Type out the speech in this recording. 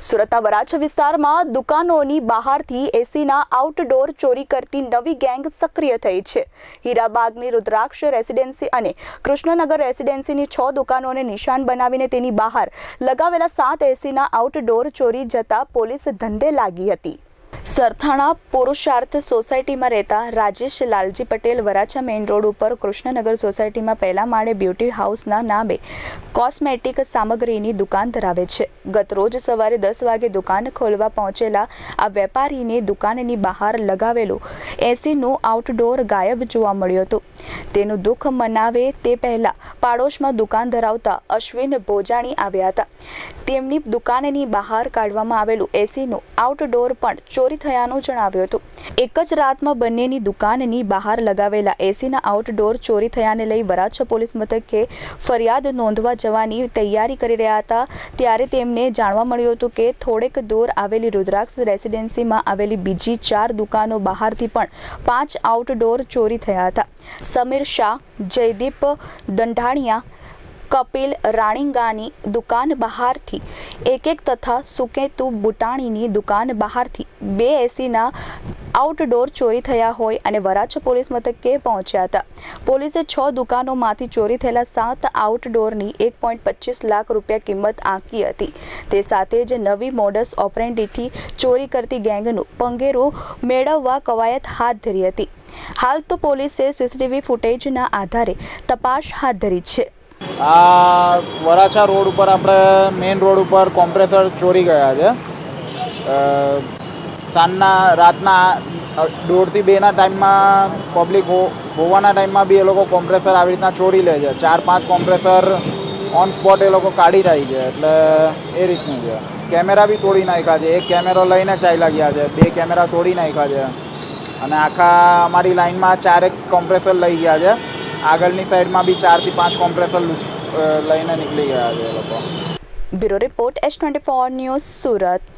સુરતના વરાછા વિસ્તારમાં દુકાનોની બહારથી એસીના આઉટડોર ચોરી કરતી નવી ગેંગ સક્રિય થઈ છે। હીરાબાગની રુદ્રાક્ષ રેસિડેન્સી અને કૃષ્ણનગર રેસિડેન્સીની 6 દુકાનોને નિશાન બનાવીને તેની બહાર લગાવેલા 7 એસીના આઉટડોર ચોરી જતા પોલીસ ધંધે લાગી હતી। સરથાણા પુરુષાર્થ સોસાયટીમાં રહેતા રાજેશ લાલજી પટેલ વરાછા મેઇન રોડ ઉપર કૃષ્ણનગર સોસાયટીમાં પહેલા માળે બ્યુટી હાઉસના નામે કોસ્મેટિક સામગ્રીની દુકાન ધરાવે છે। ગત રોજ સવારે 10 વાગે દુકાન ખોલવા પહોંચેલા આ વેપારીને દુકાનની બહાર લગાવેલું એસીનું આઉટડોર ગાયબ જોવા મળ્યું હતું। તેનું દુઃખ મનાવે તે પહેલા પાડોશમાં દુકાન ધરાવતા અશ્વિન ભોજાણી આવ્યા હતા। તેમની દુકાનની બહાર કાઢવામાં આવેલું એસીનું આઉટડોર પણ ચોરી થયાનું જણાવ્યું હતું। એક જ રાતમાં બંનેની દુકાનની બહાર લગાવેલા એસીના આઉટડોર ચોરી થયાને લઈ વરાછા પોલીસ મથકે ફરિયાદ નોંધવા જવાની તૈયારી કરી રહ્યા હતા। ત્યારે તેમને જાણવા મળ્યું હતું કે થોડેક દૂર આવેલી રુદ્રાક્ષ રેસિડેન્સીમાં આવેલી બીજી 4 દુકાનો બહારથી પણ 5 આઉટડોર ચોરી થયા હતા। સમીર શાહ, જયદીપ દંડાણિયા, કપિલ રાણીંગાની દુકાન બહારથી એક તથા સુકેતુ બુટાણીની દુકાન બહારથી 2 એસીના આઉટડોર ચોરી થયા હોય અને વરાછા પોલીસ મથકે પહોંચ્યા હતા। પોલીસે 6 દુકાનોમાંથી ચોરી થયેલા 7 આઉટડોરની 1.25 લાખ રૂપિયા કિંમત આંકી હતી। તે સાથે જ નવી મોડસ ઓપરેન્ડીથી ચોરી કરતી ગેંગનું પંગેરું મેળવવા કવાયત હાથ ધરી હતી। હાલ તો પોલીસે સીસીટીવી ફૂટેજના આધારે તપાસ હાથ ધરી છે। આ વરાછા રોડ ઉપર આપણે મેઇન રોડ ઉપર કોમ્પ્રેસર ચોરી ગયા છે। સાંજના રાતના 1:30 થી 2ના ટાઈમમાં પબ્લિક હોવાના ટાઈમમાં બી એ લોકો કોમ્પ્રેસર આવી રીતના ચોરી લે છે। 4-5 કોમ્પ્રેસર ઓન સ્પોટ એ લોકો કાઢી જાય છે, એટલે એ રીતનું છે। કેમેરા બી તોડી નાખ્યા છે। એક કેમેરો લઈને ચાલ્યા ગયા છે, 2 કેમેરા તોડી નાખ્યા છે અને આખા અમારી લાઇનમાં 4 કોમ્પ્રેસર લઈ ગયા છે। આગળની સાઈડમાં બી 4 થી 5 કોમ્પ્રેસર લઈને નીકળી ગયા છે એ લોકો। Bureau report S24 news Surat.